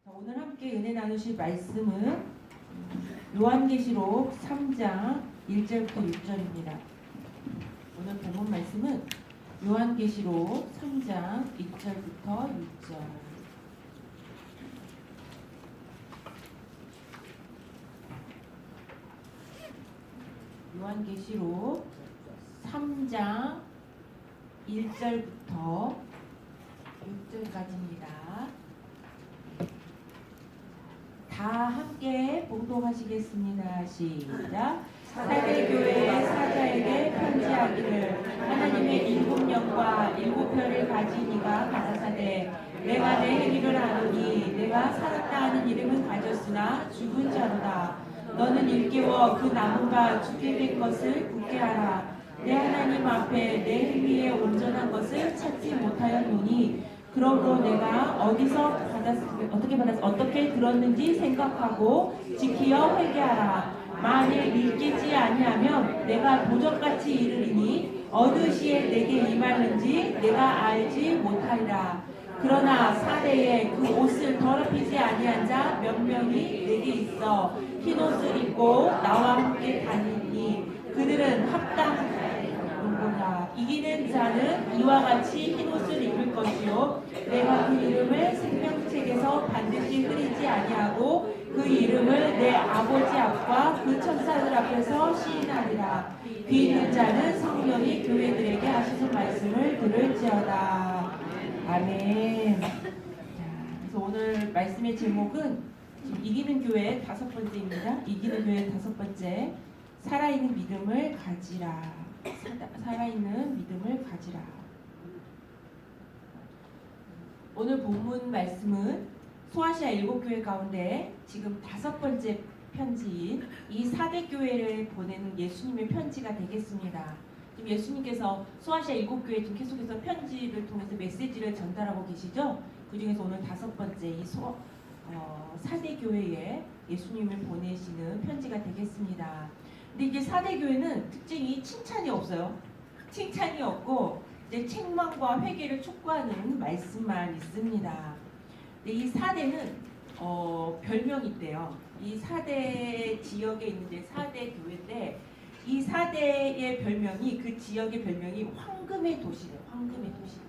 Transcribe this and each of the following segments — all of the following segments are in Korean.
오늘 함께 은혜 나누실 말씀은 요한계시록 3장 1절부터 6절입니다. 오늘 본문 말씀은 요한계시록 3장 1절부터 6절. 요한계시록 3장 1절부터 6절까지입니다. 다 함께 봉독하시겠습니다. 시작. 사대교회의 사자에게 편지하기를 하나님의 일곱 영과 일곱 별을 가진 이가 가라사대 내가 내 행위를 아노니 내가 살았다 하는 이름은 가졌으나 죽은 자로다. 너는 일깨워 그 나무가 죽게 된 것을 굳게 하라. 내 하나님 앞에 내 행위에 온전한 것을 찾지 못하였노니 그러므로 내가 어떻게 들었는지 생각하고 지키어 회개하라. 만일 일깨지 아니하면 내가 도적같이 이르리니 어느 시에 내게 임하는지 내가 알지 못하리라. 그러나 사대에 그 옷을 더럽히지 아니한 자 몇 명이 내게 있어 흰 옷을 입고 나와 함께 다니니 그들은 합당하리라. 이기는 자는 이와 같이 흰 옷을 입을 것이요 내가 그 이름을 생명책에서 반드시 흐리지 아니하고 그 이름을 내 아버지 앞과 그 천사들 앞에서 시인하리라. 귀 있는 자는 성령이 교회들에게 하시는 말씀을 들을지어다. 아멘. 자, 그래서 오늘 말씀의 제목은 이기는 교회 5번째입니다. 이기는 교회 5번째, 살아있는 믿음을 가지라. 살아있는 믿음을 가지라. 오늘 본문 말씀은 소아시아 7교회 가운데 지금 5번째 편지인 이 사대교회를 보내는 예수님의 편지가 되겠습니다. 지금 예수님께서 소아시아 7교회 지금 계속해서 편지를 통해서 메시지를 전달하고 계시죠. 그 중에서 오늘 5번째 이 사대교회에 예수님을 보내시는 편지가 되겠습니다. 근데 이게 사대교회는 특징이 칭찬이 없어요. 칭찬이 없고 이제 책망과 회개를 촉구하는 말씀만 있습니다. 근데 이 사대는 별명이 있대요. 이 사대 지역에 있는 이제 사대 교회인데 이 사대의 별명이 그 지역의 별명이 황금의 도시래요. 황금의 도시.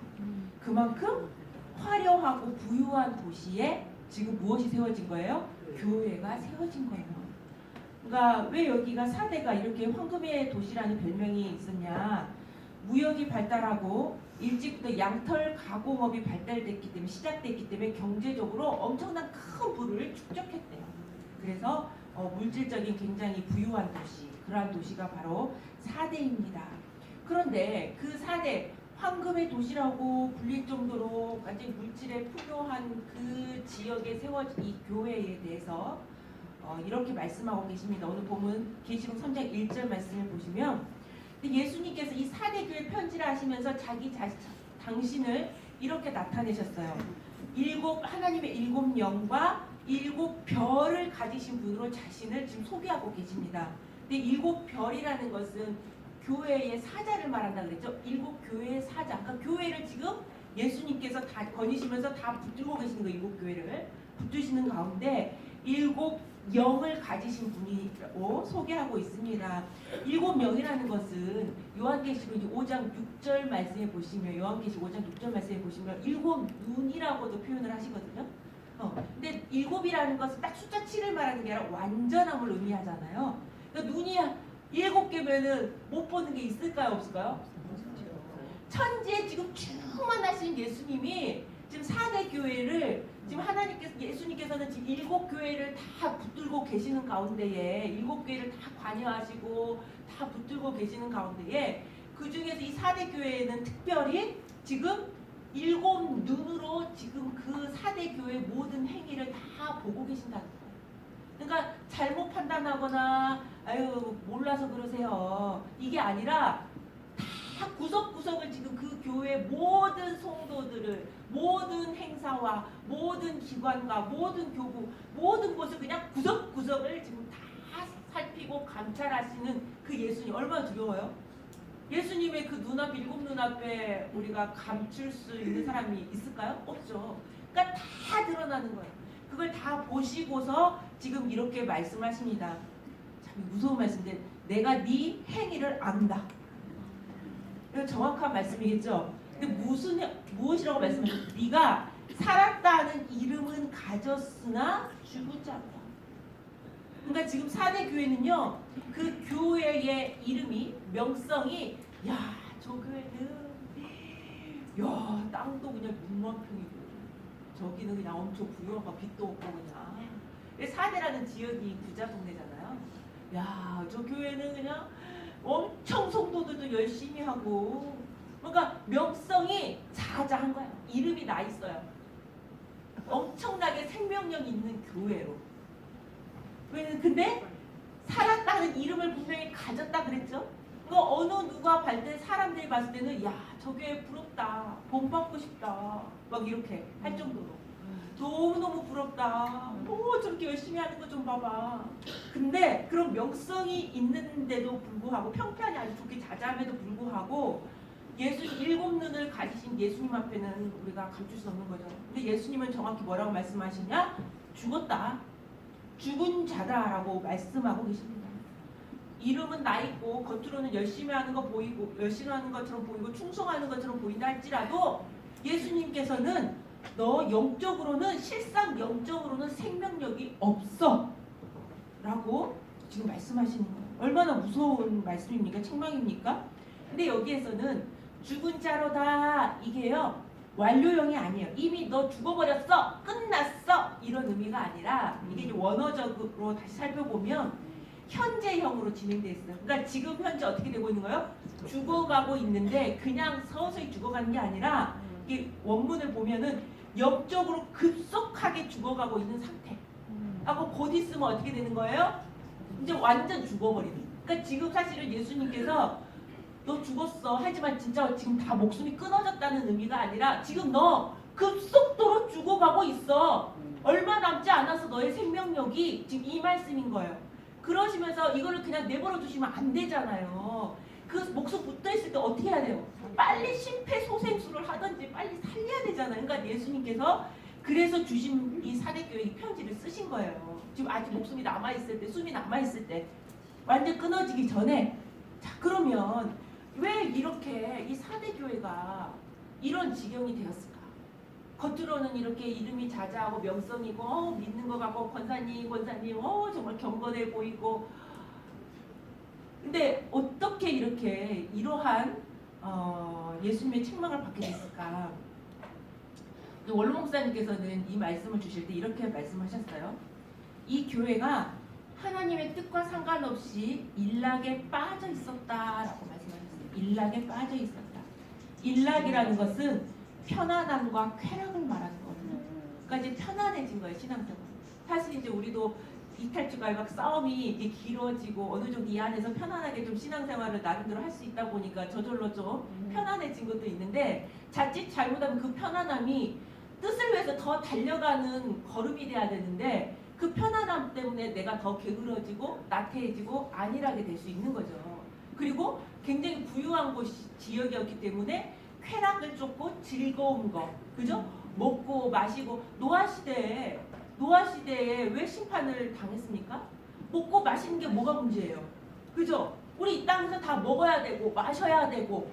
그만큼 화려하고 부유한 도시에 지금 무엇이 세워진 거예요? 교회가 세워진 거예요. 그러니까 왜 여기가 사대가 이렇게 황금의 도시라는 별명이 있었냐? 무역이 발달하고 일찍부터 양털 가공업이 발달됐기 때문에 시작됐기 때문에 경제적으로 엄청난 큰 부를 축적했대요. 그래서 물질적인 굉장히 부유한 도시, 그러한 도시가 바로 사대입니다. 그런데 그 사대 황금의 도시라고 불릴 정도로 완전 물질에 풍요한 그 지역에 세워진 이 교회에 대해서 이렇게 말씀하고 계십니다. 오늘 보면 계시록 3장 1절 말씀을 보시면 예수님께서 이 사대교회 편지를 하시면서 당신을 이렇게 나타내셨어요. 하나님의 7 영과 7 별을 가지신 분으로 자신을 지금 소개하고 계십니다. 근데 7 별이라는 것은 교회의 사자를 말한다 그랬죠. 7 교회의 사자. 그러니까 교회를 지금 예수님께서 다 거니시면서 다 붙들고 계시는 거예요. 7 교회를 붙드시는 가운데 7 영을 가지신 분이라고 소개하고 있습니다. 7 영이라는 것은 요한계시록 5장 6절 말씀에 보시면 요한계시록 5장 6절 말씀에 보시면 7 눈이라고도 표현을 하시거든요. 근데 7이라는 것은 딱 숫자 7을 말하는 게 아니라 완전함을 의미하잖아요. 그러니까 눈이 7개면은 못 보는 게 있을까요, 없을까요? 천지에 지금 충만하신 예수님이 지금 사대 교회를 지금 예수님께서는 지금 7 교회를 다 붙들고 계시는 가운데에 7 교회를 다 관여하시고 다 붙들고 계시는 가운데에 그 중에서 이 사대 교회는 특별히 지금 7 눈으로 지금 그 사대 교회 모든 행위를 다 보고 계신다는 거예요. 그러니까 잘못 판단하거나 아유 몰라서 그러세요. 이게 아니라 다 구석구석을 지금 그 교회 모든 성도들을 모든 행사와 모든 기관과 모든 교구 모든 곳을 그냥 구석구석을 지금 다 살피고 감찰하시는 그 예수님 얼마나 두려워요? 예수님의 그 눈앞 7 눈앞에 우리가 감출 수 있는 사람이 있을까요? 없죠. 그러니까 다 드러나는 거예요. 그걸 다 보시고서 지금 이렇게 말씀하십니다. 참 무서운 말씀인데 내가 네 행위를 안다. 이거 정확한 말씀이겠죠. 근데 무엇이라고 말씀하셨어요? 네가 살았다는 이름은 가졌으나 죽은 자다. 그러니까 지금 4대 교회는요, 그 교회의 이름이, 명성이, 야, 저 교회는, 야, 땅도 그냥 6만 평이고, 저기는 그냥 엄청 부유하고 빚도 없고 그냥. 4대라는 지역이 부자 동네잖아요. 야, 저 교회는 그냥 엄청 성도들도 열심히 하고, 그러니까 명성이 자자한 거야. 이름이 나 있어요. 엄청나게 생명력 있는 교회로. 근데 살았다는 이름을 분명히 가졌다 그랬죠? 그 어느 누가 봤을 사람들이 봤을 때는 야, 저 교회 부럽다. 본받고 싶다. 막 이렇게 할 정도로. 너무너무 부럽다. 저렇게 열심히 하는 거 좀 봐봐. 근데 그런 명성이 있는데도 불구하고 평판이 아주 좋게 자자함에도 불구하고 일곱 눈을 가지신 예수님 앞에는 우리가 감출 수 없는 거죠. 근데 예수님은 정확히 뭐라고 말씀하시냐? 죽었다. 죽은 자다라고 말씀하고 계십니다. 이름은 나 있고 겉으로는 열심히 하는 거 보이고 열심히 하는 것처럼 보이고 충성하는 것처럼 보인다 할지라도 예수님께서는 너 영적으로는 실상 영적으로는 생명력이 없어 라고 지금 말씀하시는 거예요. 얼마나 무서운 말씀입니까? 책망입니까? 근데 여기에서는 죽은 자로다 이게요 완료형이 아니에요. 이미 너 죽어버렸어 끝났어 이런 의미가 아니라 이게 이제 원어적으로 다시 살펴보면 현재형으로 진행되어 있어요. 그러니까 지금 현재 어떻게 되고 있는 거예요? 죽어가고 있는데 그냥 서서히 죽어가는 게 아니라 이게 원문을 보면은 영적으로 급속하게 죽어가고 있는 상태. 하고 곧 있으면 어떻게 되는 거예요? 이제 완전 죽어버리는. 그러니까 지금 사실은 예수님께서 너 죽었어 하지만 진짜 지금 다 목숨이 끊어졌다는 의미가 아니라 지금 너 급속도로 죽어가고 있어. 얼마 남지 않아서 너의 생명력이 지금 이 말씀인 거예요. 그러시면서 이거를 그냥 내버려 두시면 안 되잖아요. 그 목숨 붙어 있을 때 어떻게 해야 돼요? 빨리 심폐소생술을 하든지 빨리 살려야 되잖아요. 그러니까 예수님께서 그래서 주신 이 사대교회 이 편지를 쓰신 거예요. 지금 아직 목숨이 남아있을 때, 숨이 남아있을 때 완전 끊어지기 전에 자 그러면 왜 이렇게 이 사대교회가 이런 지경이 되었을까? 겉으로는 이렇게 이름이 자자하고 명성이고 믿는 것 같고 권사님 정말 경건해 보이고 근데 어떻게 이렇게 이러한 예수님의 책망을 받게 됐을까? 원로 목사님께서는 이 말씀을 주실 때 이렇게 말씀하셨어요. 이 교회가 하나님의 뜻과 상관없이 일락에 빠져 있었다라고 말씀하셨어요. 일락에 빠져 있었다. 일락이라는 것은 편안함과 쾌락을 말하는 거거든요. 그러니까 이제 편안해진 거예요, 신앙생활. 사실 이제 우리도 이탈주가 막 싸움이 이게 길어지고 어느 정도 이 안에서 편안하게 좀 신앙생활을 나름대로 할 수 있다 보니까 저절로 좀 편안해진 것도 있는데 자칫 잘못하면 그 편안함이 뜻을 위해서 더 달려가는 걸음이 돼야 되는데 그 편안함 때문에 내가 더 게으러지고 나태해지고 안일하게 될 수 있는 거죠. 그리고 굉장히 부유한 지역이었기 때문에 쾌락을 쫓고 즐거운 거, 그죠? 먹고 마시고 노아시대에 왜 심판을 당했습니까? 먹고 마시는 게 뭐가 문제예요? 그죠? 우리 이 땅에서 다 먹어야 되고 마셔야 되고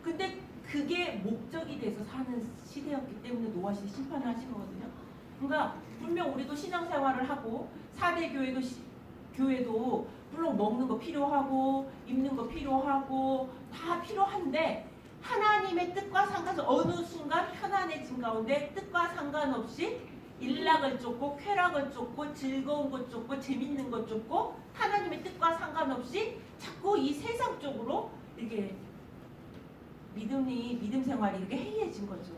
근데 그게 목적이 돼서 사는 시대였기 때문에 노아시대 심판을 하신 거거든요. 그러니까 분명 우리도 신앙생활을 하고 4대 교회도 물론 먹는 거 필요하고 입는 거 필요하고 다 필요한데 하나님의 뜻과 상관없이 어느 순간 편안해진 가운데 뜻과 상관없이 일락을 쫓고 쾌락을 쫓고 즐거운 것 쫓고 재밌는 것 쫓고 하나님의 뜻과 상관없이 자꾸 이 세상 쪽으로 이렇게 믿음 생활이 이렇게 해이해진 거죠.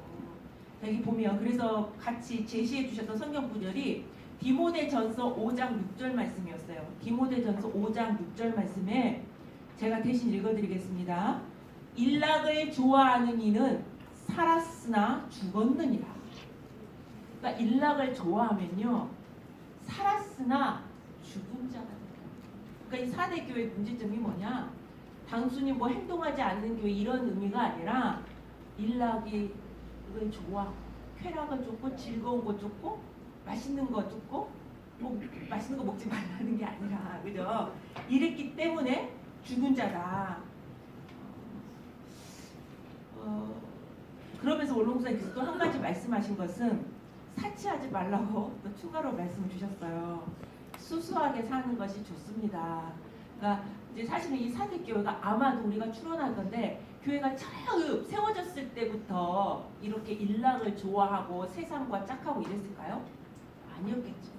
여기 보면 그래서 같이 제시해 주셨던 성경 구절이 디모데전서 5장 6절 말씀이었어요. 디모데전서 5장 6절 말씀에 제가 대신 읽어드리겠습니다. 일락을 좋아하는 이는 살았으나 죽었느니라. 그러니까 일락을 좋아하면요 살았으나 죽은 자가 돼요. 그러니까 이 4대 교회 문제점이 뭐냐? 단순히 뭐 행동하지 않는 교회 이런 의미가 아니라 일락이 좋아 쾌락을 쫓고 즐거운 것 쫓고 맛있는 거 듣고 뭐 맛있는 거 먹지 말라는 게 아니라, 그죠? 이랬기 때문에 죽은 자다. 그러면서 원롱사님께서 또 한 가지 말씀하신 것은 사치하지 말라고 또 추가로 말씀을 주셨어요. 수수하게 사는 것이 좋습니다. 그러니까 이제 사실은 이 사대교회가 아마도 우리가 추론할 건데, 교회가 처음 세워졌을 때부터 이렇게 일락을 좋아하고 세상과 짝하고 이랬을까요? 아니었겠죠.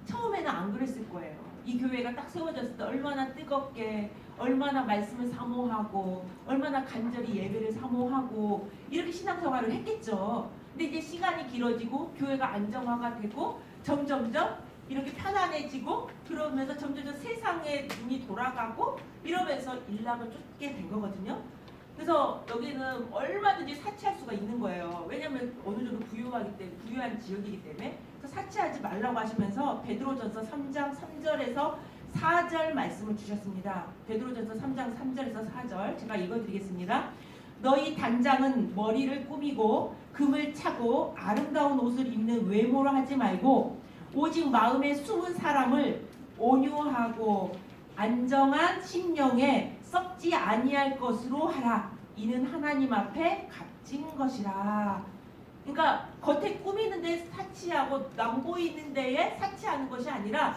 처음에는 안 그랬을 거예요. 이 교회가 딱 세워졌을 때 얼마나 뜨겁게, 얼마나 말씀을 사모하고, 얼마나 간절히 예배를 사모하고 이렇게 신앙생활을 했겠죠. 근데 이제 시간이 길어지고 교회가 안정화가 되고 점점점 이렇게 편안해지고, 그러면서 점점점 세상의 눈이 돌아가고 이러면서 일락을 쫓게 된 거거든요. 그래서 여기는 얼마든지 사치할 수가 있는 거예요. 왜냐하면 어느 정도 부유하기 때문에, 부유한 지역이기 때문에. 그래서 사치하지 말라고 하시면서 베드로전서 3장 3절에서 4절 말씀을 주셨습니다. 베드로전서 3장 3절에서 4절 제가 읽어드리겠습니다. 너희 단장은 머리를 꾸미고 금을 차고 아름다운 옷을 입는 외모로 하지 말고 오직 마음에 숨은 사람을 온유하고 안정한 심령에 썩지 아니할 것으로 하라. 이는 하나님 앞에 값진 것이라. 그러니까 겉에 꾸미는데 사치하고 남 보이는 데에 사치하는 것이 아니라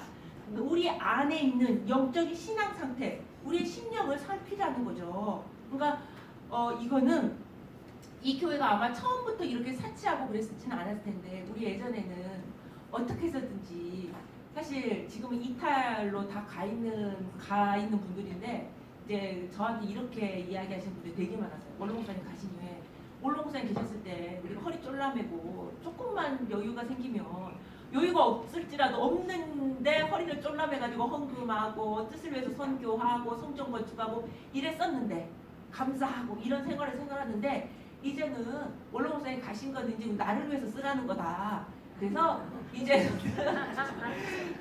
우리 안에 있는 영적인 신앙 상태, 우리의 심령을 살피라는 거죠. 그러니까 이거는 이 교회가 아마 처음부터 이렇게 사치하고 그랬을지는 않았을 텐데, 우리 예전에는 어떻게 해서든지, 사실 지금은 이탈로 다 가 있는 분들인데, 이제 저한테 이렇게 이야기하시는 분들이 되게 많았어요. 원로목사님 가신 후에, 원로목사님 계셨을 때 우리가 허리 쫄라매고 조금만 여유가 생기면, 여유가 없을지라도 없는데 허리를 쫄라매가지고 헌금하고 뜻을 위해서 선교하고 성전 건축하고 이랬었는데, 감사하고 이런 생활하는데, 이제는 원로목사님 가신 거는 이제 나를 위해서 쓰라는 거다. 그래서 이제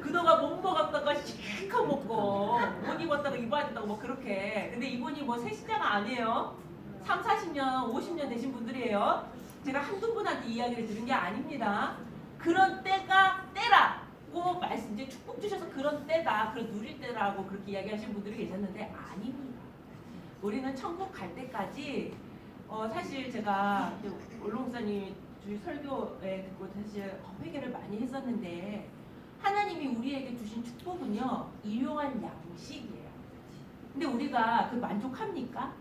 그동안 못 먹었다가 실컷 먹고 못 입었다가 입어야 된다고 뭐 그렇게. 근데 이분이 뭐 새신자가 아니에요. 3, 40년, 50년 되신 분들이에요. 제가 한두 분한테 이야기를 들은 게 아닙니다. 그런 때가 때라고 말씀, 이제 축복 주셔서 그런 때다, 그런 누릴 때라고 그렇게 이야기하시는 분들이 계셨는데 아닙니다. 우리는 천국 갈 때까지 사실 제가 원로목사님 주일 설교에 듣고 사실 회개를 많이 했었는데, 하나님이 우리에게 주신 축복은요 일용할 양식이에요. 근데 우리가 그 만족합니까?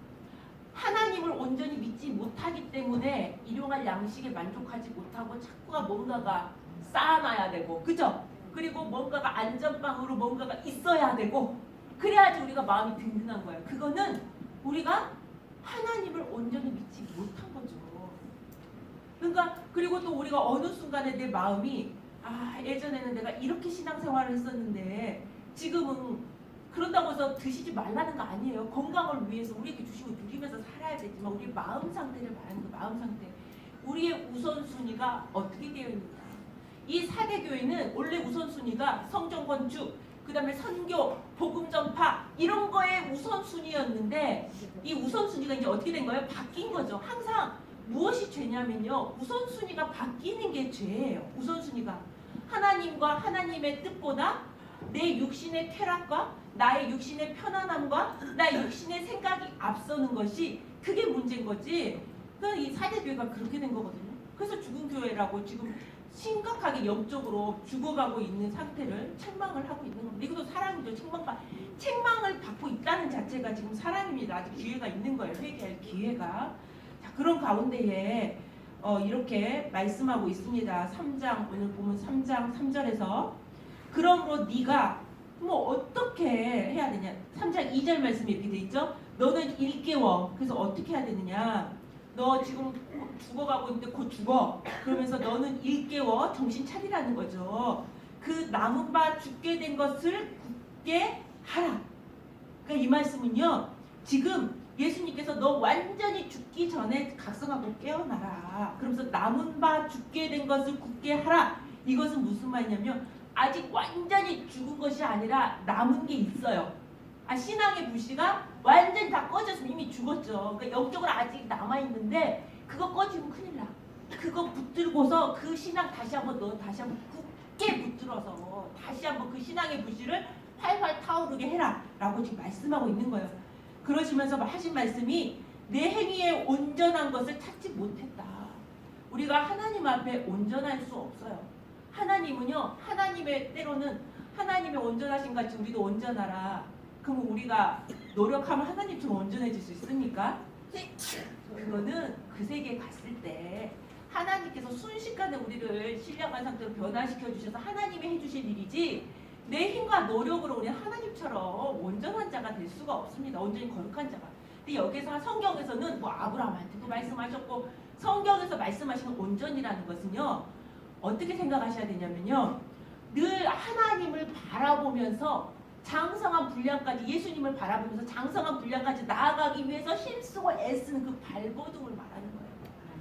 하나님을 온전히 믿지 못하기 때문에 일용할 양식에 만족하지 못하고 자꾸가 뭔가가 쌓아놔야 되고, 그죠? 그리고 뭔가가 안전빵으로 뭔가가 있어야 되고, 그래야지 우리가 마음이 든든한 거예요. 그거는 우리가 하나님을 온전히 믿지 못한 거죠. 그러니까 그리고 또 우리가 어느 순간에 내 마음이 예전에는 내가 이렇게 신앙생활을 했었는데 지금은, 그런다고 해서 드시지 말라는 거 아니에요. 건강을 위해서 우리에게 주신 거 누리면서 살아야 되지만, 우리 마음 상태를 말하는 거, 마음 상태. 우리의 우선순위가 어떻게 되어 있느냐. 이 사대교회는 원래 우선순위가 성전 건축, 그 다음에 선교, 복음 전파 이런 거에 우선순위였는데, 이 우선순위가 이제 어떻게 된 거예요? 바뀐 거죠. 항상 무엇이 죄냐면요, 우선순위가 바뀌는 게 죄예요. 우선순위가 하나님과 하나님의 뜻보다 내 육신의 쾌락과 나의 육신의 편안함과 나의 육신의 생각이 앞서는 것이, 그게 문제인 거지. 그러니까 이 사대교회가 그렇게 된 거거든요. 그래서 죽은 교회라고 지금 심각하게 영적으로 죽어가고 있는 상태를 책망을 하고 있는 겁니다. 이것도 사랑이죠. 책망을 받고 있다는 자체가 지금 사랑입니다. 아직 기회가 있는 거예요. 회개할 기회가. 자, 그런 가운데에 이렇게 말씀하고 있습니다. 3장, 오늘 보면 3장 3절에서 그러므로 네가 뭐 어떻게 해야 되냐. 3장 2절 말씀이 이렇게 돼 있죠. 너는 일깨워. 그래서 어떻게 해야 되느냐. 너 지금 죽어가고 있는데 곧 죽어. 그러면서 너는 일깨워 정신 차리라는 거죠. 그 남은 바 죽게 된 것을 굳게 하라. 그러니까 이 말씀은요, 지금 예수님께서 너 완전히 죽기 전에 각성하고 깨어나라. 그러면서 남은 바 죽게 된 것을 굳게 하라. 이것은 무슨 말이냐면 아직 완전히 죽은 것이 아니라 남은 게 있어요. 신앙의 불씨가 완전히 다 꺼졌으면 이미 죽었죠. 그러니까 영적으로 아직 남아있는데 그거 꺼지면 큰일 나. 그거 붙들고서 그 신앙 다시 한번 너 다시 한번 깊게 붙들어서 다시 한번 그 신앙의 불씨를 활활 타오르게 해라 라고 지금 말씀하고 있는 거예요. 그러시면서 하신 말씀이 내 행위에 온전한 것을 찾지 못했다. 우리가 하나님 앞에 온전할 수 없어요. 하나님은요, 하나님의 때로는 하나님의 온전하신 같이 우리도 온전하라. 그럼 우리가 노력하면 하나님처럼 온전해질 수 있습니까? 그거는 그 세계에 갔을 때 하나님께서 순식간에 우리를 신령한 상태로 변화시켜 주셔서 하나님이 해주실 일이지 내 힘과 노력으로 우리 하나님처럼 온전한 자가 될 수가 없습니다. 온전히 거룩한 자가. 근데 여기서 성경에서는 뭐 아브라함한테도 말씀하셨고 성경에서 말씀하시는 온전이라는 것은요, 어떻게 생각하셔야 되냐면요, 늘 하나님을 바라보면서 장성한 분량까지, 예수님을 바라보면서 장성한 분량까지 나아가기 위해서 힘쓰고 애쓰는 그 발버둥을 말하는 거예요.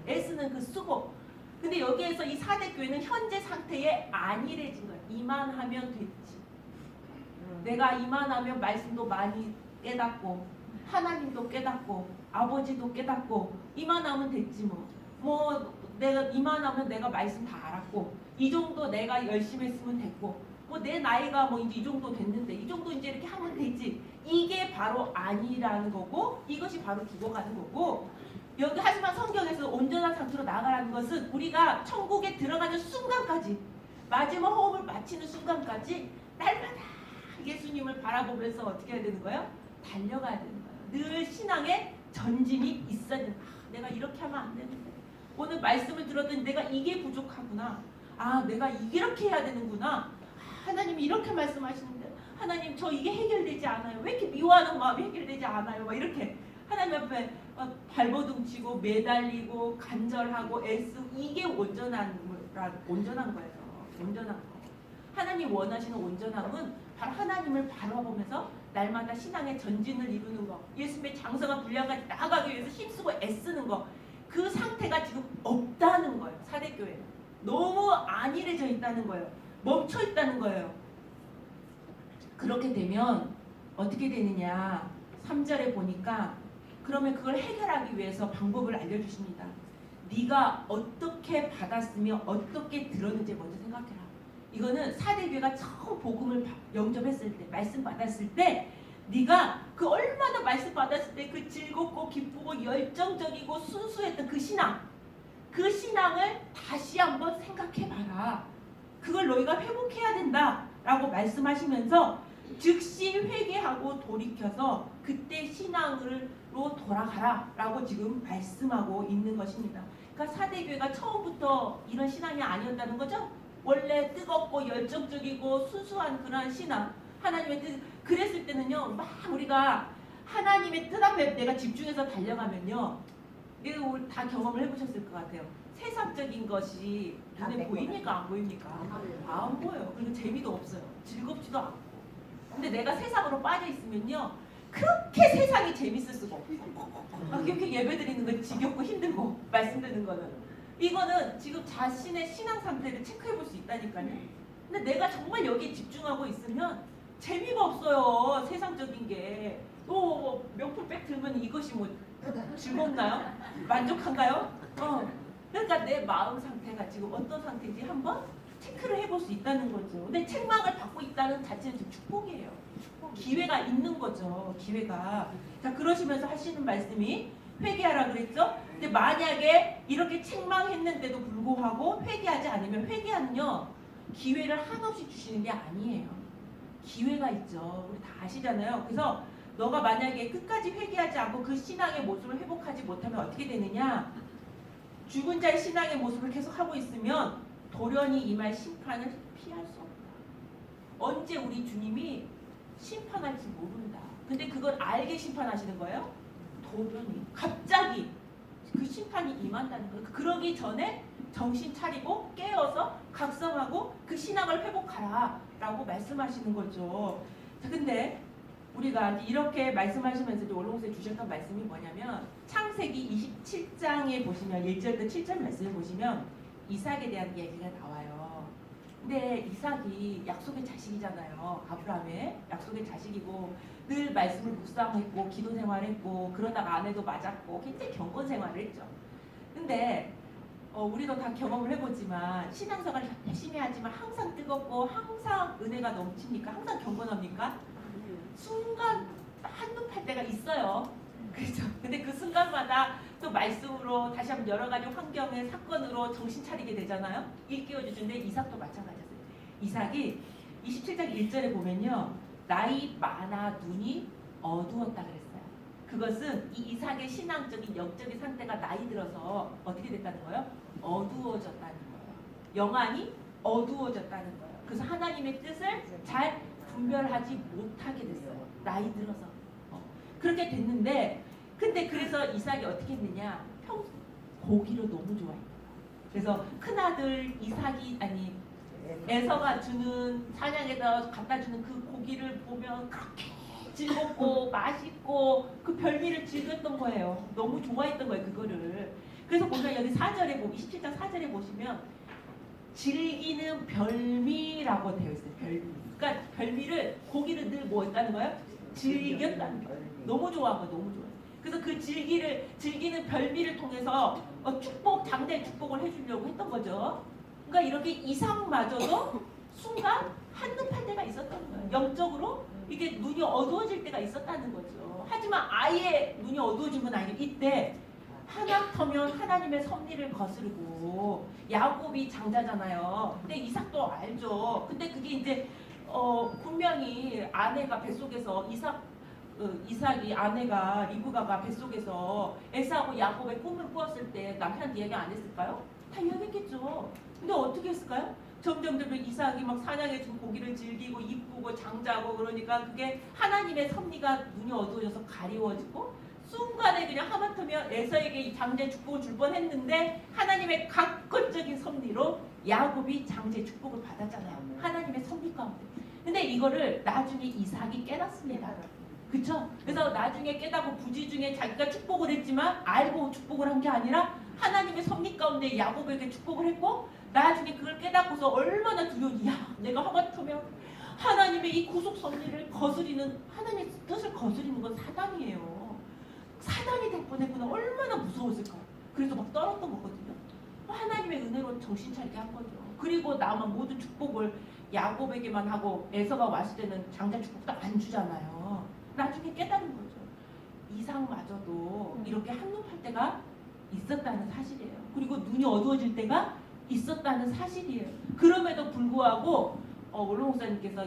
애쓰는 그 수고. 근데 여기에서 이 사대 교회는 현재 상태에 안일해진 거예요. 이만하면 됐지. 내가 이만하면 말씀도 많이 깨닫고 하나님도 깨닫고 아버지도 깨닫고 이만하면 됐지 뭐 내가 이만하면 내가 말씀 다 알았고 이 정도 내가 열심히 했으면 됐고 뭐 내 나이가 뭐 이제 이 정도 됐는데 이 정도 이제 이렇게 하면 되지. 이게 바로 아니라는 거고 이것이 바로 죽어가는 거고, 여기 하지만 성경에서 온전한 상태로 나아가라는 것은 우리가 천국에 들어가는 순간까지, 마지막 호흡을 마치는 순간까지 날마다 예수님을 바라보면서 어떻게 해야 되는 거예요? 달려가야 되는 거예요. 늘 신앙에 전진이 있어야 되는 거예요. 내가 이렇게 하면 안 되는데 오늘 말씀을 들었더니 내가 이게 부족하구나. 내가 이렇게 해야 되는구나. 하나님이 이렇게 말씀하시는데 하나님 저 이게 해결되지 않아요. 왜 이렇게 미워하는 마음이 해결되지 않아요. 막 이렇게 하나님 앞에 발버둥 치고 매달리고 간절하고 애쓰고 이게 온전한 거예요. 온전한 거. 하나님 원하시는 온전함은 바로 하나님을 바라보면서 날마다 신앙의 전진을 이루는 거, 예수님의 장성한 분량까지 나아가기 위해서 힘쓰고 애쓰는 거, 그 상태가 지금 없다는 거예요. 사대교회는 너무 안일해져 있다는 거예요. 멈춰 있다는 거예요. 그렇게 되면 어떻게 되느냐, 3절에 보니까 그러면 그걸 해결하기 위해서 방법을 알려주십니다. 네가 어떻게 받았으며 어떻게 들었는지 먼저 생각해라. 이거는 사대교회가 처음 복음을 영접했을 때, 말씀 받았을 때 네가 그 얼마나 말씀 받았을 때 그 즐겁고 기쁘고 열정적이고 순수했던 그 신앙을 다시 한번 생각해봐라. 그걸 너희가 회복해야 된다라고 말씀하시면서 즉시 회개하고 돌이켜서 그때 신앙으로 돌아가라라고 지금 말씀하고 있는 것입니다. 그러니까 사대교회가 처음부터 이런 신앙이 아니었다는 거죠. 원래 뜨겁고 열정적이고 순수한 그런 신앙, 하나님의 뜻, 그랬을 때는요, 막 우리가 하나님의 뜻 앞에 내가 집중해서 달려가면요, 이거 다 경험을 해보셨을 것 같아요. 세상적인 것이 눈에 보입니까? 안 보입니까? 안 보여요. 그리고 재미도 없어요. 즐겁지도 않고. 근데 내가 세상으로 빠져 있으면요, 그렇게 세상이 재밌을 수가 없어. 그렇게 예배 드리는 건 지겹고 힘들고 말씀 듣는 거는. 이거는 지금 자신의 신앙 상태를 체크해 볼 수 있다니까요. 근데 내가 정말 여기에 집중하고 있으면 재미가 없어요. 세상적인 게. 또 명품백 들면 이것이 뭐 즐겁나요? 만족한가요? 그러니까 내 마음 상태가 지금 어떤 상태인지 한번 체크를 해볼 수 있다는 거죠. 근데 책망을 받고 있다는 자체는 좀 축복이에요. 기회가 있는 거죠. 기회가. 자, 그러시면서 하시는 말씀이 회개하라 그랬죠? 근데 만약에 이렇게 책망했는데도 불구하고 회개하지 않으면, 회개는요 기회를 한없이 주시는 게 아니에요. 기회가 있죠. 우리 다 아시잖아요. 그래서 너가 만약에 끝까지 회개하지 않고 그 신앙의 모습을 회복하지 못하면 어떻게 되느냐? 죽은 자의 신앙의 모습을 계속 하고 있으면 돌연히 임할 심판을 피할 수 없다. 언제 우리 주님이 심판할지 모른다. 근데 그걸 알게 심판하시는 거예요? 돌연히 갑자기 그 심판이 임한다는 거예요. 그러기 전에 정신 차리고 깨어서 각성하고 그 신앙을 회복하라 라고 말씀하시는 거죠. 자, 근데 우리가 이렇게 말씀하시면서 올롱스에 주셨던 말씀이 뭐냐면, 창세기 27장에 보시면 1절부터 7절 말씀을 보시면 이삭에 대한 얘기가 나와요. 근데 이삭이 약속의 자식이잖아요. 아브라함의 약속의 자식이고 늘 말씀을 묵상했고 기도 생활했고 그러다가 아내도 맞았고 굉장히 경건 생활을 했죠. 근데 우리도 다 경험을 해보지만 신앙생활을 열심히 하지만 항상 뜨겁고 항상 은혜가 넘칩니까? 항상 경건합니까? 순간 한눈 팔 때가 있어요. 그렇죠. 근데 그 순간마다 또 말씀으로 다시 한번 여러 가지 환경의 사건으로 정신 차리게 되잖아요. 일깨워 주는데 이삭도 마찬가지였어요. 이삭이 27장 1절에 보면요. 나이 많아 눈이 어두웠다 그랬어요. 그것은 이 이삭의 신앙적인 영적인 상태가 나이 들어서 어떻게 됐다는 거예요? 어두워졌다는 거예요. 영안이 어두워졌다는 거예요. 그래서 하나님의 뜻을 잘 분별하지 못하게 됐어요. 나이 들어서. 그렇게 됐는데 근데 그래서 이삭이 어떻게 했느냐? 고기를 너무 좋아해요. 그래서 큰아들 이삭이 에서가 주는 사냥에다 갖다 주는 그 고기를 보면 그렇게 즐겁고 맛있고 그 별미를 즐겼던 거예요. 너무 좋아했던 거예요, 그거를. 그래서 보면 여기 4절에 27장 4절에 보시면 즐기는 별미라고 되어 있어요. 별미. 그러니까 별미를 고기를 늘 뭐 했다는 거예요? 즐겼다는 거예요. 너무 좋아한 거예요. 너무 좋아요. 그래서 그 즐기는 별미를 통해서 장대 축복을 해주려고 했던 거죠. 그러니까 이렇게 이삭마저도 순간 한눈 팔 때가 있었던 거예요. 영적으로 이게 눈이 어두워질 때가 있었다는 거죠. 하지만 아예 눈이 어두워진 건 아니에요. 이때 하나터면 하나님의 섭리를 거스르고 야곱이 장자잖아요. 근데 이삭도 알죠. 근데 그게 이제 분명히 아내가 뱃속에서 이삭이 아내가 리브가가 뱃속에서 에사하고 야곱의 꿈을 꾸었을 때 남편한테 이야기 안 했을까요? 다 이야기했겠죠. 근데 어떻게 했을까요? 점점 이삭이 막 사냥해 준 고기를 즐기고 이쁘고 장자고 그러니까 그게 하나님의 섭리가 눈이 어두워져서 가리워지고 순간에 그냥 하마터면 에서에게 이 장자의 축복을 줄 뻔했는데 하나님의 강권적인 섭리로 야곱이 장자의 축복을 받았잖아요. 하나님의 섭리 가운데. 근데 이거를 나중에 이삭이 깨닫습니다. 그쵸? 그래서 나중에 깨닫고 부지 중에 자기가 축복을 했지만 알고 축복을 한 게 아니라 하나님의 섭리 가운데 야곱에게 축복을 했고 나중에 그걸 깨닫고서 얼마나 두려운지 내가 하마터면 하나님의 이 구속 섭리를 거스리는 하나님의 뜻을 거스리는 건 사단이에요. 사단이 될 뻔했구나. 얼마나 무서웠을까. 그래서 막 떨었던 거거든요. 하나님의 은혜로 정신 차리게 한 거죠. 그리고 나만 모든 축복을 야곱에게만 하고 에서가 왔을 때는 장자 축복도 안 주잖아요. 나중에 깨달은 거죠. 이삭마저도 이렇게 한눈 팔 때가 있었다는 사실이에요. 그리고 눈이 어두워질 때가 있었다는 사실이에요. 그럼에도 불구하고 원로 목사님께서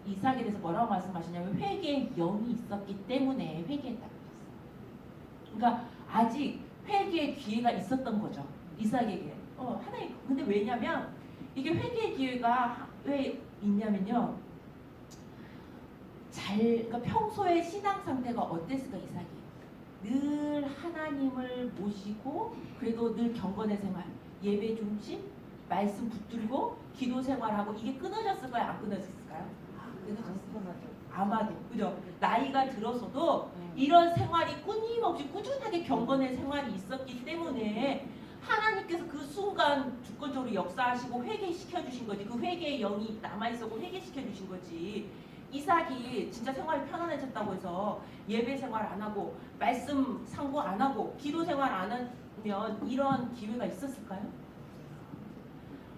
이삭에 대해서 뭐라고 말씀하시냐면 회개의 영이 있었기 때문에 회개했다고 했어요. 그러니까 아직 회개의 기회가 있었던 거죠. 이삭에게. 하나님 근데 왜냐면 이게 회개의 기회가 왜 있냐면요. 그러니까 평소에 신앙 상태가 어땠을까 이삭이? 늘 하나님을 모시고 그래도 늘 경건의 생활, 예배 중심, 말씀 붙들고 기도 생활하고 이게 끊어졌을까요? 안 끊어졌을까요? 아마도 그죠? 나이가 들어서도 이런 생활이 끊임없이 꾸준하게 경건의 생활이 있었기 때문에 하나님께서 그 순간 주권적으로 역사하시고 회개시켜 주신 거지. 그 회개의 영이 남아있었고 회개시켜 주신 거지. 이삭이 진짜 생활이 편안해졌다고 해서 예배 생활 안 하고 말씀 상고 안 하고 기도 생활 안 하면 이런 기회가 있었을까요?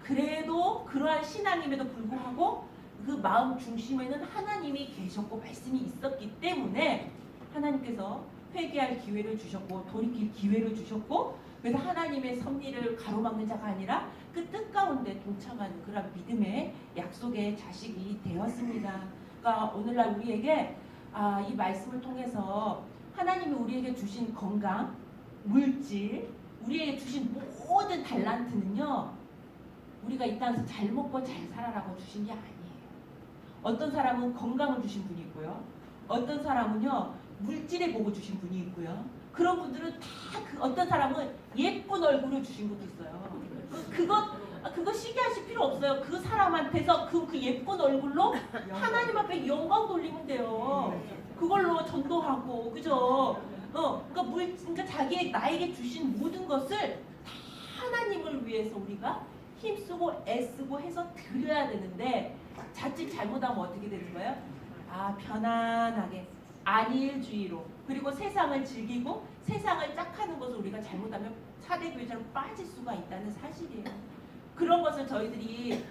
그래도 그러한 신앙임에도 불구하고 그 마음 중심에는 하나님이 계셨고 말씀이 있었기 때문에 하나님께서 회개할 기회를 주셨고 돌이킬 기회를 주셨고 그래서 하나님의 섭리를 가로막는 자가 아니라 그 뜻 가운데 동참하는 그런 믿음의 약속의 자식이 되었습니다. 그러니까 오늘날 우리에게 이 말씀을 통해서 하나님이 우리에게 주신 건강, 물질, 우리에게 주신 모든 달란트는요. 우리가 이 땅에서 잘 먹고 잘 살아라고 주신 게 아니에요. 어떤 사람은 건강을 주신 분이 있고요. 어떤 사람은요. 물질에 보고 주신 분이 있고요. 그런 분들은 다 어떤 사람은 예쁜 얼굴을 주신 것도 있어요. 그거 시기하실 필요 없어요. 그 사람한테서 그 예쁜 얼굴로 하나님 앞에 영광 돌리면 돼요. 그걸로 전도하고 그죠? 그러니까 자기 나에게 주신 모든 것을 다 하나님을 위해서 우리가 힘쓰고 애쓰고 해서 드려야 되는데 자칫 잘못하면 어떻게 되는 거예요? 편안하게 안일주의로 그리고 세상을 즐기고 세상을 짝하는 것을 우리가 잘못하면 4대 교회처럼 빠질 수가 있다는 사실이에요. 그런 것을 저희들이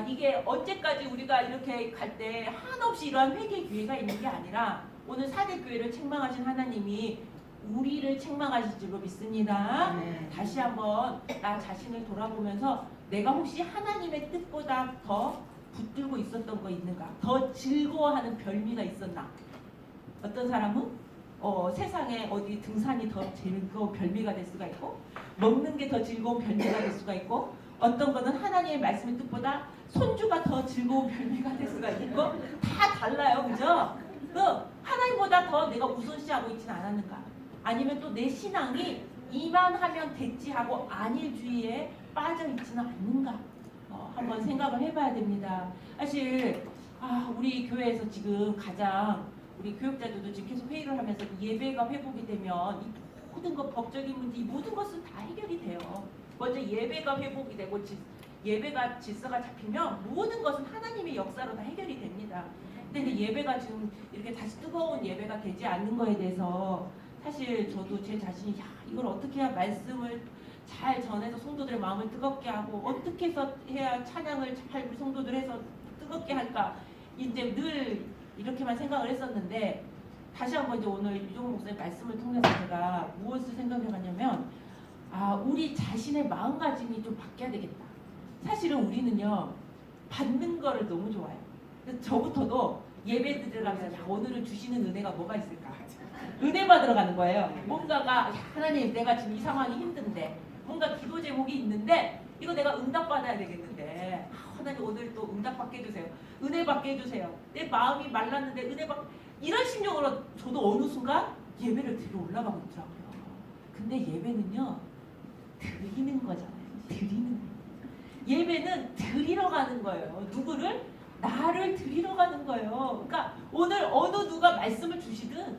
이게 언제까지 우리가 이렇게 갈 때 한없이 이러한 회개 기회가 있는 게 아니라 오늘 4대 교회를 책망하신 하나님이 우리를 책망하실 줄로 믿습니다. 다시 한번 나 자신을 돌아보면서 내가 혹시 하나님의 뜻보다 더 붙들고 있었던 거 있는가? 더 즐거워하는 별미가 있었나? 어떤 사람은 세상에 어디 등산이 더 즐거운 별미가 될 수가 있고, 먹는 게 더 즐거운 별미가 될 수가 있고, 어떤 거는 하나님의 말씀의 뜻보다 손주가 더 즐거운 별미가 될 수가 있고, 다 달라요, 그죠? 하나님보다 더 내가 우선시하고 있지는 않았는가? 아니면 또 내 신앙이 이만 하면 됐지 하고 안일주의에 빠져 있지는 않는가? 한번 생각을 해봐야 됩니다. 사실 우리 교회에서 지금 가장 우리 교육자들도 지금 계속 회의를 하면서 예배가 회복이 되면 이 모든 것 법적인 문제, 이 모든 것은 다 해결이 돼요. 먼저 예배가 회복이 되고 예배가 질서가 잡히면 모든 것은 하나님의 역사로 다 해결이 됩니다. 근데 이제 예배가 지금 이렇게 다시 뜨거운 예배가 되지 않는 거에 대해서 사실 저도 제 자신이 이걸 어떻게 해야 말씀을 잘 전해서 성도들의 마음을 뜨겁게 하고 어떻게 해서 해야 찬양을 잘 우리 성도들 해서 뜨겁게 할까 이제 늘 이렇게만 생각을 했었는데 다시 한번 이제 오늘 유종훈 목사님 말씀을 통해서 제가 무엇을 생각해봤냐면 우리 자신의 마음가짐이 좀 바뀌어야 되겠다. 사실은 우리는요 받는 거를 너무 좋아해요. 그래서 저부터도 예배 드리려면서 오늘은 주시는 은혜가 뭐가 있을까? 은혜 받으러 가는 거예요. 뭔가가 하나님 내가 지금 이 상황이 힘든데 뭔가 기도 제목이 있는데 이거 내가 응답받아야 되겠는데 하나님 오늘 또 응답받게 해주세요. 은혜 받게 해주세요. 내 마음이 말랐는데 은혜 이런 심정으로 저도 어느 순간 예배를 드리러 올라가고 있더라고요. 근데 예배는요 드리는 거잖아요. 드리는 거예요. 예배는 드리러 가는 거예요. 누구를? 나를 드리러 가는 거예요. 그러니까 오늘 어느 누가 말씀을 주시든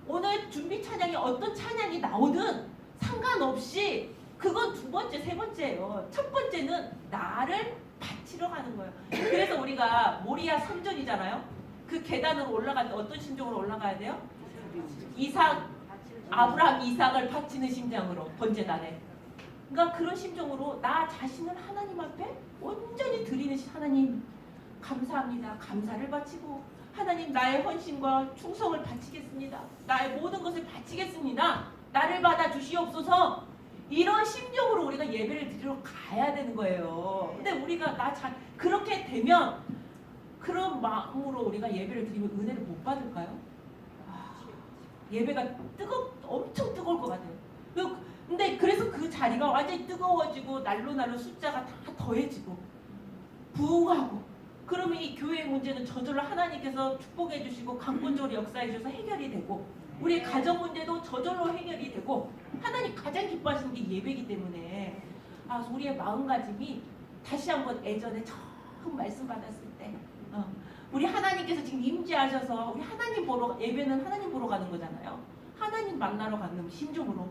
오늘 준비 찬양이 어떤 찬양이 나오든 상관없이 그건 두 번째, 세 번째예요. 첫 번째는 나를 바치러 가는 거예요. 그래서 우리가 모리아 선전이잖아요. 그 계단으로 올라갈 때 어떤 심정으로 올라가야 돼요? 아브라함 이삭을 바치는 심정으로 번제단에. 그러니까 그런 심정으로 나 자신을 하나님 앞에 온전히 드리는 하나님 감사합니다. 감사를 바치고 하나님 나의 헌신과 충성을 바치겠습니다. 나의 모든 것을 바치겠습니다. 나를 받아 주시옵소서. 이런 심정으로 우리가 예배를 드리러 가야 되는 거예요. 근데 우리가 그렇게 되면 그런 마음으로 우리가 예배를 드리면 은혜를 못 받을까요? 예배가 엄청 뜨거울 것 같아요. 근데 그래서 그 자리가 완전히 뜨거워지고 날로 숫자가 다 더해지고 부흥하고 그러면 이 교회의 문제는 저절로 하나님께서 축복해 주시고 강권적으로 역사해 주셔서 해결이 되고 우리 가정 문제도 저절로 해결이 되고 하나님 가장 기뻐하시는 게 예배이기 때문에 우리의 마음가짐이 다시 한번 예전에 처음 말씀 받았을 때 우리 하나님께서 지금 임재하셔서 우리 하나님 보러 예배는 하나님 보러 가는 거잖아요. 하나님 만나러 가는 심정으로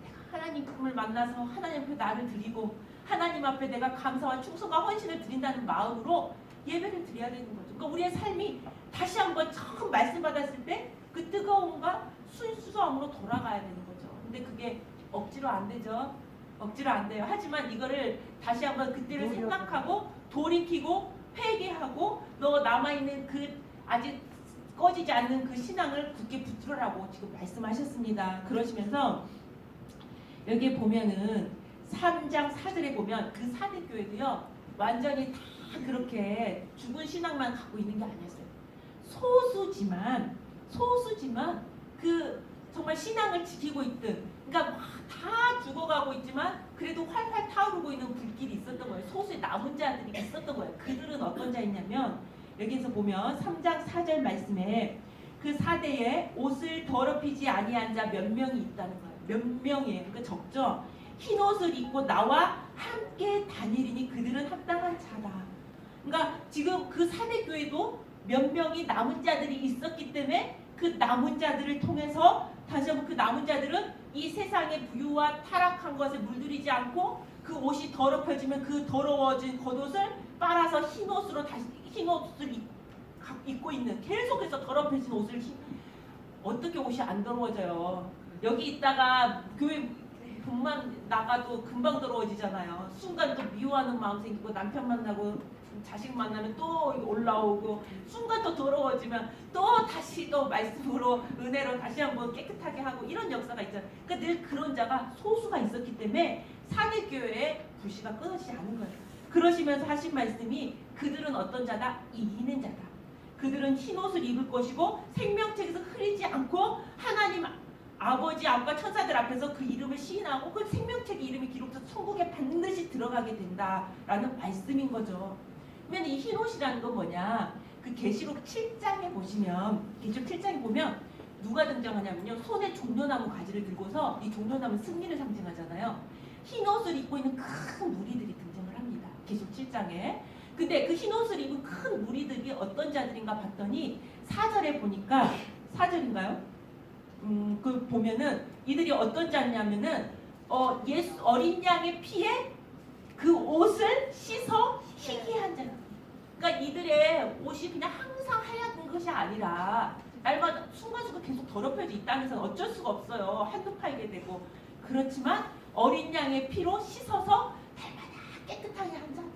내가 하나님을 만나서 하나님 앞에 나를 드리고 하나님 앞에 내가 감사와 충성과 헌신을 드린다는 마음으로 예배를 드려야 되는 거죠. 그러니까 우리의 삶이 다시 한번 처음 말씀 받았을 때 그 뜨거움과 순수함으로 돌아가야 되는 거죠. 근데 그게 억지로 안 되죠. 억지로 안 돼요. 하지만 이거를 다시 한번 그때를 생각하고 돌이키고 회개하고 너 남아있는 그 아직 꺼지지 않는 그 신앙을 굳게 붙들으라고 지금 말씀하셨습니다. 그러시면서 여기 보면은 3장 4절에 보면 그 사대교회도요 완전히 다 그렇게 죽은 신앙만 갖고 있는 게 아니었어요. 소수지만 그 정말 신앙을 지키고 있든 그러니까 다 죽어가고 있지만 그래도 활활 타오르고 있는 불길이 있었던 거예요. 소수의 남은 자들이 있었던 거예요. 그들은 어떤 자였냐면 여기서 보면 3장 4절 말씀에 그 사대에 옷을 더럽히지 아니한 자 몇 명이 있다는 거예요. 몇 명이에요. 그러니까 적죠. 흰 옷을 입고 나와 함께 다니리니 그들은 합당한 자다. 그러니까 지금 그 사대교회도 몇 명이 남은 자들이 있었기 때문에 그 남은 자들을 통해서 다시 한번 그 남은 자들은 이 세상의 부유와 타락한 것에 물들이지 않고 그 옷이 더럽혀지면 그 더러워진 겉옷을 빨아서 흰 옷을 입고 있는 계속해서 더럽혀진 옷을 어떻게 옷이 안 더러워져요. 여기 있다가 교회 돈만 나가도 금방 더러워지잖아요. 순간 또 미워하는 마음 생기고 남편 만나고 자식 만나면 또 올라오고 순간 또 더러워지면 또 다시 또 말씀으로 은혜로 다시 한번 깨끗하게 하고 이런 역사가 있잖아요. 그러니까 늘 그런 자가 소수가 있었기 때문에 사대교회의 불씨가 끊어지지 않은 거예요. 그러시면서 하신 말씀이 그들은 어떤 자다? 이기는 자다. 그들은 흰옷을 입을 것이고 생명책에서 흐리지 않고 하나님 아버지 아빠 천사들 앞에서 그 이름을 시인하고 그 생명책의 이름이 기록돼서 천국에 반드시 들어가게 된다라는 말씀인 거죠. 그러면 이 흰옷이라는 건 뭐냐? 그 계시록 7장에 보시면 계시록 7장에 보면 누가 등장하냐면요. 손에 종려나무 가지를 들고서 이 종려나무는 승리를 상징하잖아요. 흰옷을 입고 있는 큰 무리들이 등장을 합니다. 계시록 7장에. 근데 그 흰옷을 입은 큰 무리들이 어떤 자들인가 봤더니 4절에 보니까 4절인가요? 그 보면은 이들이 어떤 자냐면은 예수 어린 양의 피에 그 옷을 씻어 희귀한 자. 그러니까 이들의 옷이 그냥 항상 하얀 것이 아니라 날마다 순간순간 계속 더럽혀져 있다는 것은 어쩔 수가 없어요. 한두 팔게 되고. 그렇지만 어린 양의 피로 씻어서 날마다 깨끗하게 한 자들.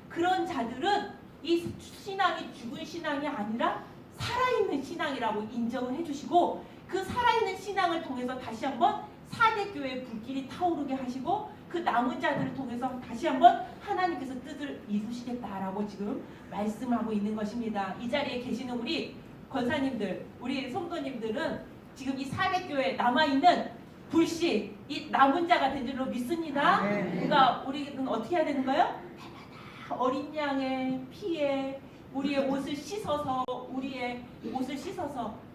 그런 자들은 이 신앙이 죽은 신앙이 아니라 살아있는 신앙이라고 인정을 해주시고 그 살아있는 신앙을 통해서 다시 한번 사대교회의 불길이 타오르게 하시고 그 남은 자들을 통해서 다시 한번 하나님께서 뜻을 이루시겠다라고 지금 말씀하고 있는 것입니다. 이 자리에 계시는 우리 권사님들, 우리 성도님들은 지금 이 사대교회에 남아있는 불씨, 이 남은 자가 된 줄로 믿습니다. 그러니까 우리는 어떻게 해야 되는 거예요? 어린 양의 피에 우리의 옷을 씻어서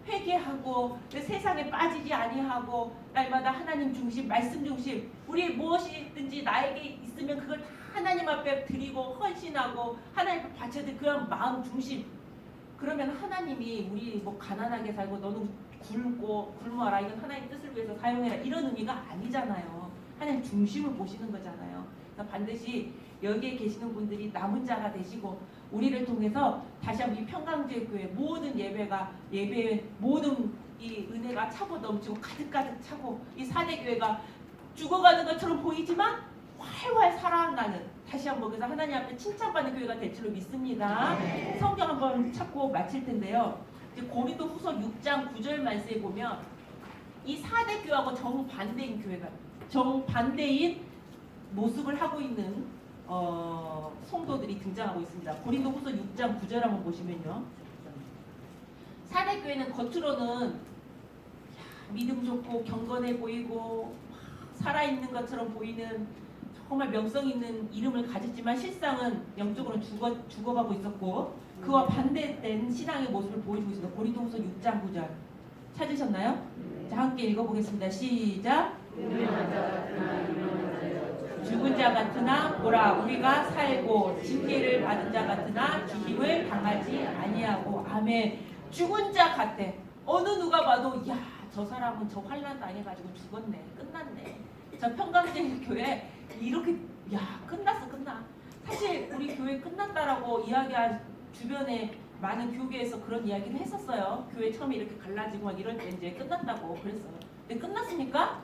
회개하고 세상에 빠지지 아니하고 날마다 하나님 중심, 말씀 중심, 우리 무엇이든지 나에게 있으면 그걸 다 하나님 앞에 드리고 헌신하고 하나님 앞에 바쳐드릴 그런 마음 중심. 그러면 하나님이 우리 뭐 가난하게 살고 너는 굶어라 이건 하나님 뜻을 위해서 사용해라 이런 의미가 아니잖아요. 하나님 중심을 보시는 거잖아요. 그래서 반드시 여기에 계시는 분들이 남은 자가 되시고 우리를 통해서 다시 한번 이 평강제교회 모든 예배의 모든 이 은혜가 차고 넘치고 가득가득 차고 이 사대교회가 죽어가는 것처럼 보이지만 활활 살아나는 다시 한번 그래서 하나님 앞에 칭찬받는 교회가 될 줄로 믿습니다. 성경 한번 찾고 마칠 텐데요. 이제 고린도후서 6장 9절 말씀에 보면 이 사대교회하고 정반대인 교회가 정반대인 모습을 하고 있는 성도들이 등장하고 있습니다. 고린도후서 6장 9절 한번 보시면요. 사대교회는 겉으로는 믿음 좋고 경건해 보이고 살아있는 것처럼 보이는 정말 명성 있는 이름을 가졌지만 실상은 영적으로 죽어가고 있었고 그와 반대된 신앙의 모습을 보여주고 있습니다. 고린도후서 6장 9절 찾으셨나요? 자, 함께 읽어보겠습니다. 시작. 죽은 자 같으나 보라 우리가 살고 징계를 받은 자 같으나 죽임을 당하지 아니하고 아멘. 죽은 자 같대. 어느 누가 봐도 야 저 사람은 저 환난 당해가지고 죽었네 끝났네. 저 평강제 교회 이렇게 야 끝나. 사실 우리 교회 끝났다라고 이야기할 주변에 많은 교계에서 그런 이야기를 했었어요. 교회 처음에 이렇게 갈라지고 막 이럴 때 이제 끝났다고 그랬어요. 근데 끝났습니까?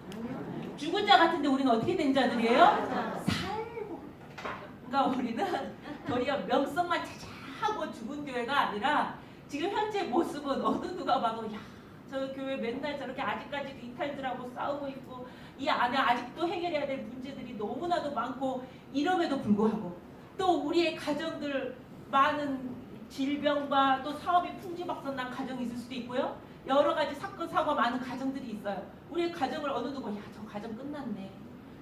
죽은 자 같은데 우리는 어떻게 된 자들이에요? 살고. 그러니까 우리는 도리어 명성만 차차하고 죽은 교회가 아니라 지금 현재 모습은 어느 누가 봐도 야, 저 교회 맨날 저렇게 아직까지도 이탈들하고 싸우고 있고 이 안에 아직도 해결해야 될 문제들이 너무나도 많고 이럼에도 불구하고 또 우리의 가정들 많은 질병과 또 사업이 풍지박산난 가정이 있을 수도 있고요. 여러 가지 사건 사고가 많은 가정들이 있어요. 우리의 가정을 어느 누가 야 저 가정 끝났네.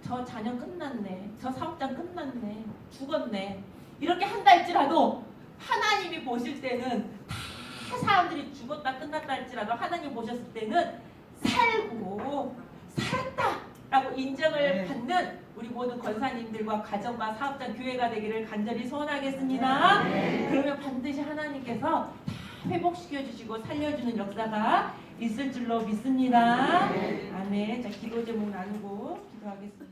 저 자녀 끝났네. 저 사업장 끝났네. 죽었네. 이렇게 한다 할지라도 하나님이 보실 때는 다 사람들이 죽었다 끝났다 할지라도 하나님 보셨을 때는 살고 살았다라고 인정을 받는 우리 모든 권사님들과 가정과 사업장 교회가 되기를 간절히 소원하겠습니다. 그러면 반드시 하나님께서 다 회복시켜 주시고 살려주는 역사가 있을 줄로 믿습니다. 아멘. 자, 기도 제목 나누고 기도하겠습니다.